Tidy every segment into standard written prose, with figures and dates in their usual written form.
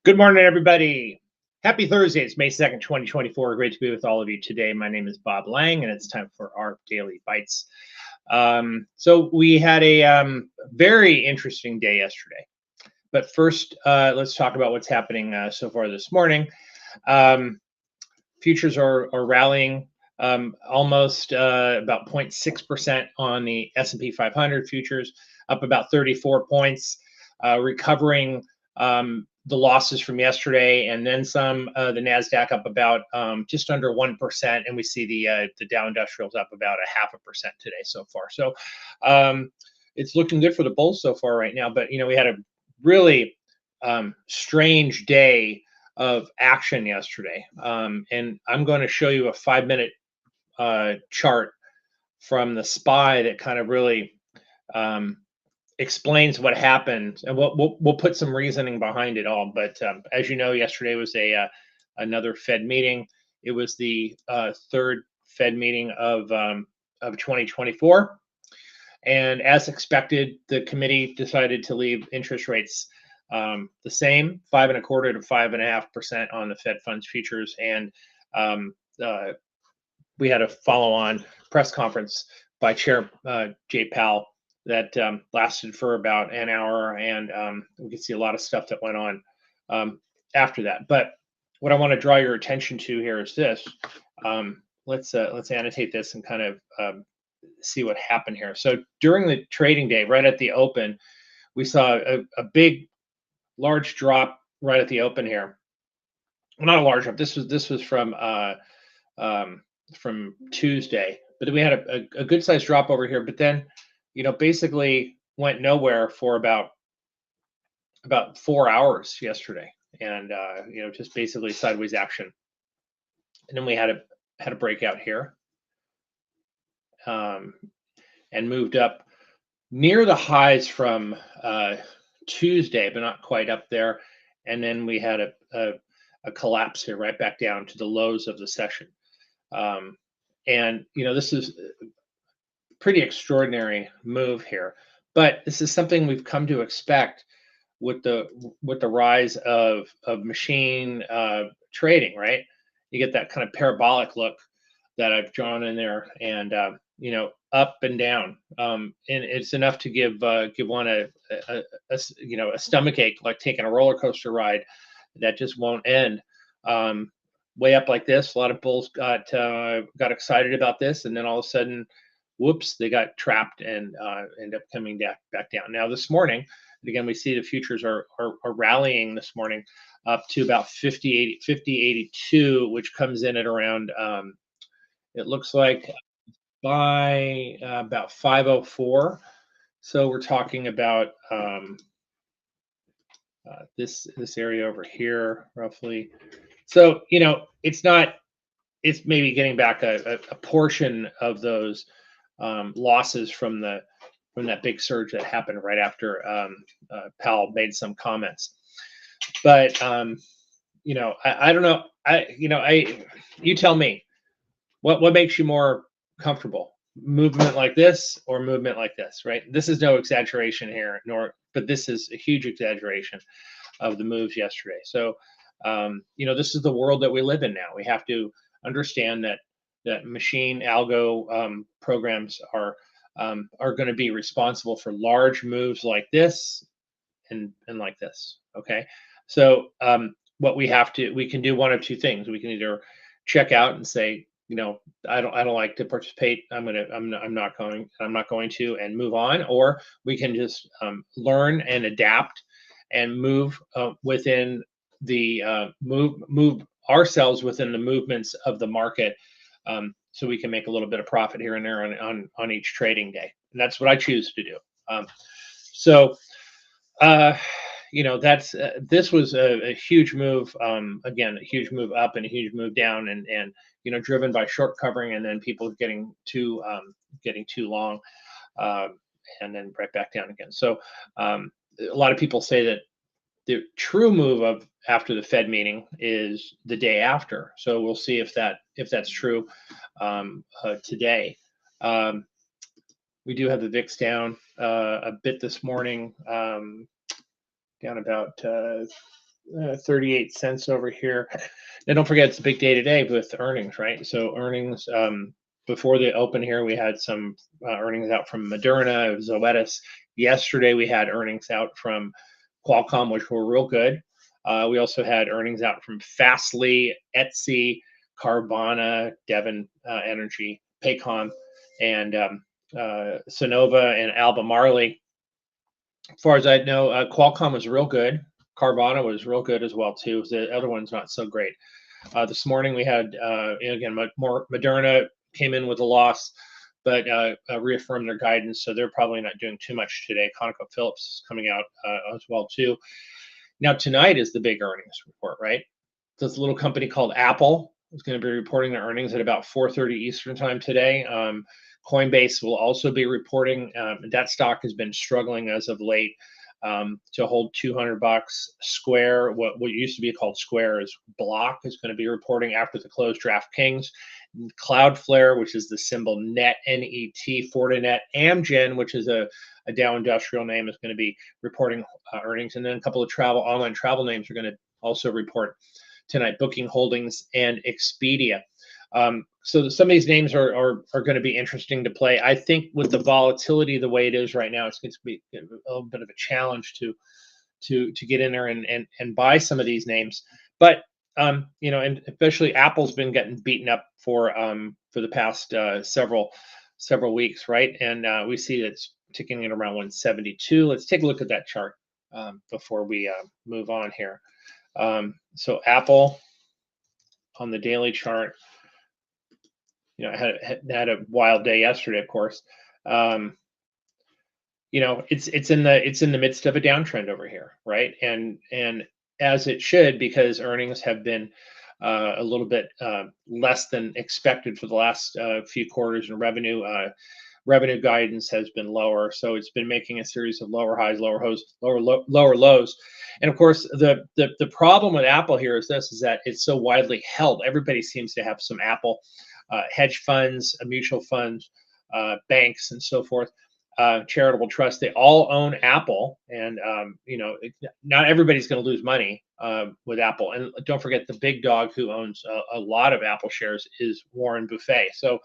Good morning, everybody. Happy Thursday. It's May 2nd, 2024. Great to be with all of you today. My name is Bob Lang, and it's time for our Daily Bites. So we had a very interesting day yesterday. But first, let's talk about what's happening so far this morning. Futures are rallying almost about 0.6% on the S&P 500 futures, up about 34 points, recovering the losses from yesterday and then some. The Nasdaq up about just under 1%, and we see the Dow Industrials up about 0.5% today so far. So it's looking good for the bulls so far right now. But we had a really strange day of action yesterday, and I'm going to show you a 5-minute chart from the SPY that kind of really explains what happened, and we'll put some reasoning behind it all. But as you know, yesterday was another Fed meeting. It was the third Fed meeting of 2024, and as expected, the committee decided to leave interest rates the same, 5.25% to 5.5% on the Fed funds futures, and we had a follow-on press conference by Chair Jay Powell that lasted for about an hour, and we could see a lot of stuff that went on after that. But what I want to draw your attention to here is this. Let's annotate this and kind of see what happened here. So during the trading day, right at the open, we saw a big, large drop right at the open here. Well, not a large drop. This was from Tuesday, but we had a good sized drop over here. But then, basically went nowhere for about 4 hours yesterday, and just basically sideways action. And then we had a breakout here, and moved up near the highs from Tuesday, but not quite up there. And then we had a collapse here, right back down to the lows of the session. And this is a pretty extraordinary move here, but this is something we've come to expect with the rise of machine trading, right? You get that kind of parabolic look that I've drawn in there, and up and down, and it's enough to give one a stomachache, like taking a roller coaster ride that just won't end. Way up like this, a lot of bulls got excited about this, and then all of a sudden, whoops, they got trapped and end up coming back down. Now this morning, again, we see the futures are rallying this morning up to about 50.82, which comes in at around it looks like by about 504. So we're talking about this area over here roughly. So it's maybe getting back a portion of those losses from that big surge that happened right after Powell made some comments. But I don't know. You tell me, what makes you more comfortable? Movement like this or movement like this, right? This is no exaggeration here, but this is a huge exaggeration of the moves yesterday. So this is the world that we live in now. We have to understand that machine algo programs are going to be responsible for large moves like this and like this. Okay, so what we can do one of two things. We can either check out and say, I don't like to participate. I'm not going to, and move on. Or we can just learn and adapt and move within the move ourselves within the movements of the market, so we can make a little bit of profit here and there on each trading day. And that's what I choose to do. This was a huge move. Again, a huge move up and a huge move down, and driven by short covering, and then people getting too long, and then right back down again. So a lot of people say that the true move of after the Fed meeting is the day after. So we'll see if that's true today. We do have the VIX down a bit this morning, down about 38 cents over here. And don't forget, it's a big day today with earnings, right? So earnings, before the open here, we had some earnings out from Moderna, Zoetis. Yesterday, we had earnings out from Qualcomm, which were real good. We also had earnings out from Fastly, Etsy, Carvana, Devon Energy, Paycom, and Sonova and Albemarle. As far as I know, Qualcomm was real good. Carvana was real good as well too. The other one's not so great. This morning we had again more Moderna came in with a loss, but reaffirmed their guidance, so they're probably not doing too much today. ConocoPhillips is coming out as well too. Now tonight is the big earnings report, right? This little company called Apple is going to be reporting their earnings at about 4:30 Eastern time today. Coinbase will also be reporting. That stock has been struggling as of late to hold $200. Square, what used to be called Square, is Block, is going to be reporting after the close. DraftKings, Cloudflare, which is the symbol NET, N-E-T, Fortinet, AMZN, which is a Dow Industrial name, is going to be reporting earnings, and then a couple of online travel names are going to also report tonight: Booking Holdings and Expedia. So some of these names are going to be interesting to play. I think with the volatility the way it is right now, it's going to be a little bit of a challenge to get in there and buy some of these names. But you know, and especially Apple's been getting beaten up for the past several weeks, right? And we see it's ticking at around 172. Let's take a look at that chart before we move on here. So Apple on the daily chart, you know, had a wild day yesterday, of course. You know, it's in the midst of a downtrend over here, right? And as it should, because earnings have been a little bit less than expected for the last few quarters, and revenue guidance has been lower, so it's been making a series of lower highs, lower lows. And of course, the problem with Apple here is that it's so widely held. Everybody seems to have some Apple. Hedge funds, mutual funds, banks, and so forth, charitable trusts, they all own Apple. And you know, not everybody's going to lose money with Apple. And don't forget, the big dog who owns a lot of Apple shares is Warren Buffett. So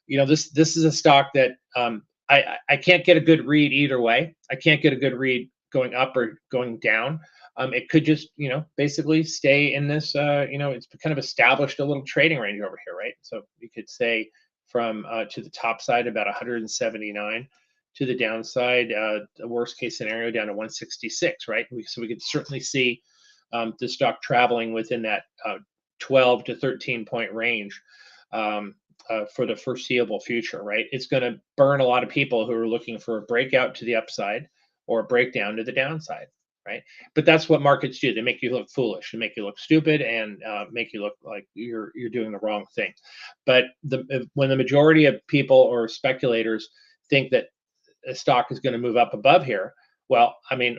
you know, this is a stock that I can't get a good read either way. I can't get a good read going up or going down. It could just, you know, basically stay in this, you know, it's kind of established a little trading range over here, right? So you could say from to the top side about 179, to the downside, the worst case scenario down to 166, right? So we could certainly see the stock traveling within that 12 to 13 point range for the foreseeable future, right? It's going to burn a lot of people who are looking for a breakout to the upside or a breakdown to the downside, right? But that's what markets do. They make you look foolish, they make you look stupid, and make you look like you're doing the wrong thing. But when the majority of people or speculators think that a stock is going to move up above here, well, I mean,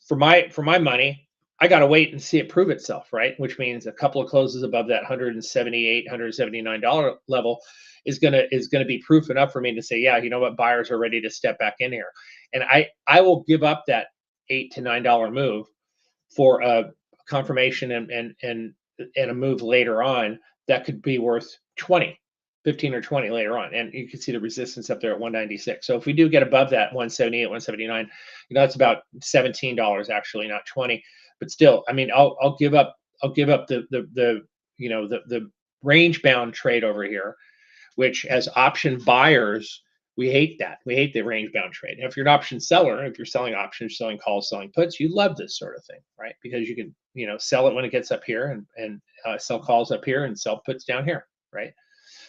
for my money, I got to wait and see it prove itself, right? Which means a couple of closes above that $178, $179 level is gonna be proof enough for me to say, yeah, you know what, buyers are ready to step back in here, and I will give up that $8 to $9 move for a confirmation and a move later on that could be worth 15 or 20 later on. And you can see the resistance up there at 196. So if we do get above that 178, 179, you know, that's about $17 actually, not 20. But still, I mean, I'll give up the you know, the range bound trade over here, which as option buyers, we hate that. We hate the range bound trade. And if you're an option seller, if you're selling options, selling calls, selling puts, you love this sort of thing, right? Because you can, you know, sell it when it gets up here and sell calls up here and sell puts down here, right?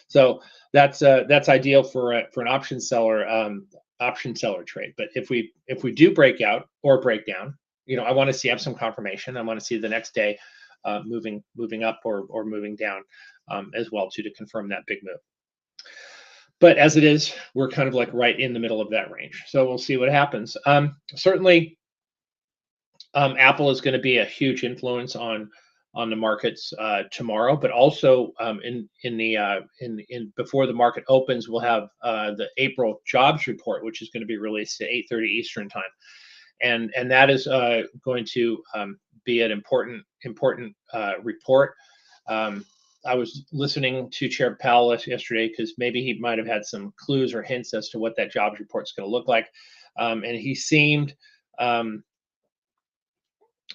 So that's ideal for an option seller trade. But if we do break out or break down, you know, I want to have some confirmation. I want to see the next day moving up or moving down as well too, to confirm that big move. But as it is, we're kind of like right in the middle of that range. So we'll see what happens. Certainly, Apple is going to be a huge influence on on the markets tomorrow, but also in before the market opens, we'll have the April jobs report, which is going to be released at 8:30 Eastern time, and that is going to be an important report. I was listening to Chair Powell yesterday because maybe he might have had some clues or hints as to what that jobs report is going to look like, and he seemed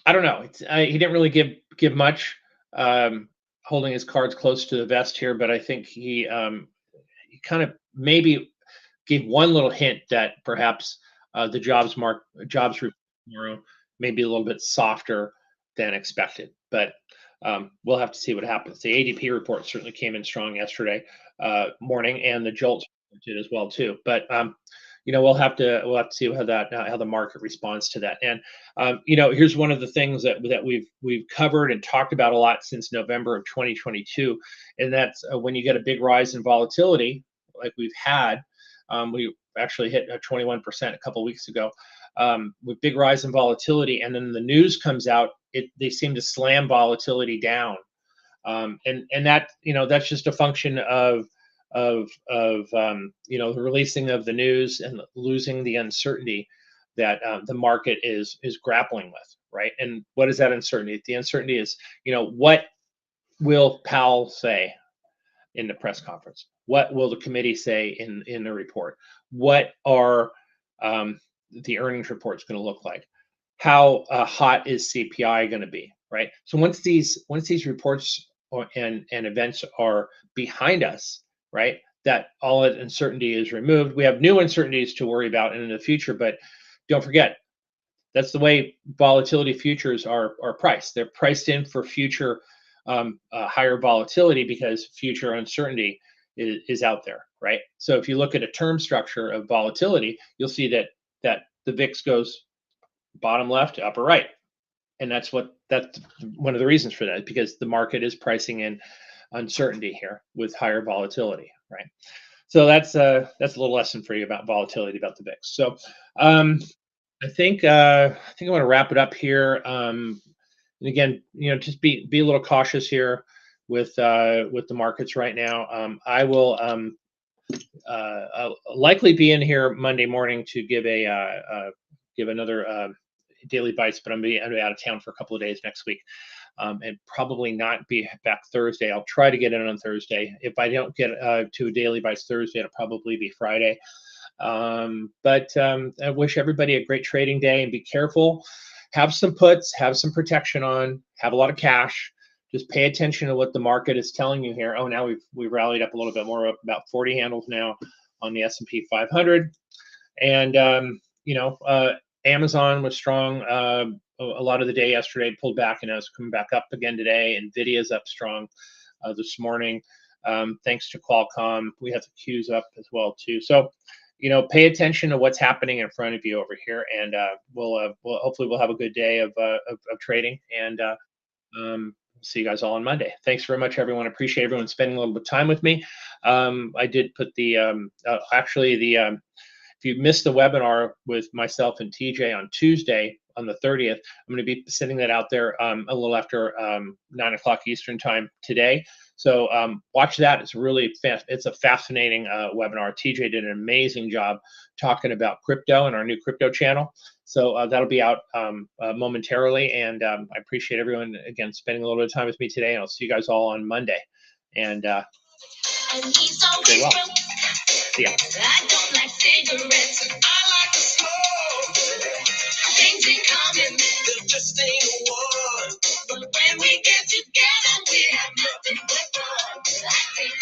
I don't know. He didn't really give much, holding his cards close to the vest here, but I think he kind of maybe gave one little hint that perhaps the jobs report tomorrow may be a little bit softer than expected. But we'll have to see what happens. The ADP report certainly came in strong yesterday morning, and the JOLTS did as well too. But we'll have to see how the market responds to that. And here's one of the things that we've covered and talked about a lot since November of 2022, and that's when you get a big rise in volatility like we've had. We actually hit 21% a couple of weeks ago with big rise in volatility, and then the news comes out. They seem to slam volatility down, and that that's just a function of the releasing of the news and losing the uncertainty that the market is grappling with, right? And what is that uncertainty? The uncertainty is, what will Powell say in the press conference? What will the committee say in the report? What are the earnings reports going to look like? How hot is CPI going to be, right? So once these reports and events are behind us, right, that all that uncertainty is removed. We have new uncertainties to worry about in the future, but don't forget, that's the way volatility futures are priced. They're priced in for future higher volatility because future uncertainty is out there, right? So if you look at a term structure of volatility, you'll see that the VIX goes bottom left, upper right, and that's one of the reasons for that, because the market is pricing in uncertainty here with higher volatility, right? So that's a little lesson for you about volatility, about the VIX. So I think I want to wrap it up here. And again, just be a little cautious here with the markets right now. I will likely be in here Monday morning to give another daily bites, but I'm gonna be out of town for a couple of days next week. And probably not be back Thursday. I'll try to get in on Thursday. If I don't get to Daily Bites Thursday, it'll probably be Friday. But I wish everybody a great trading day, and be careful. Have some puts, have some protection on, have a lot of cash. Just pay attention to what the market is telling you here. Oh, now we've rallied up a little bit more, up about 40 handles now on the S&P 500. And Amazon was strong a lot of the day yesterday, pulled back, and is coming back up again today. Nvidia's up strong this morning, thanks to Qualcomm. We have the Qs up as well too. So, pay attention to what's happening in front of you over here, and we'll hopefully we'll have a good day of trading. And see you guys all on Monday. Thanks very much, everyone. Appreciate everyone spending a little bit of time with me. I did put the if you missed the webinar with myself and TJ on Tuesday, on the 30th, I'm going to be sending that out there a little after 9 o'clock Eastern time today. So watch that. It's really it's a fascinating webinar. TJ did an amazing job talking about crypto and our new crypto channel. So that'll be out momentarily. And I appreciate everyone, again, spending a little bit of time with me today. And I'll see you guys all on Monday. And stay well. See ya. I don't like cigarettes. I like to smoke. Things in common, there just ain't one. But when we get together, we have nothing but fun. I think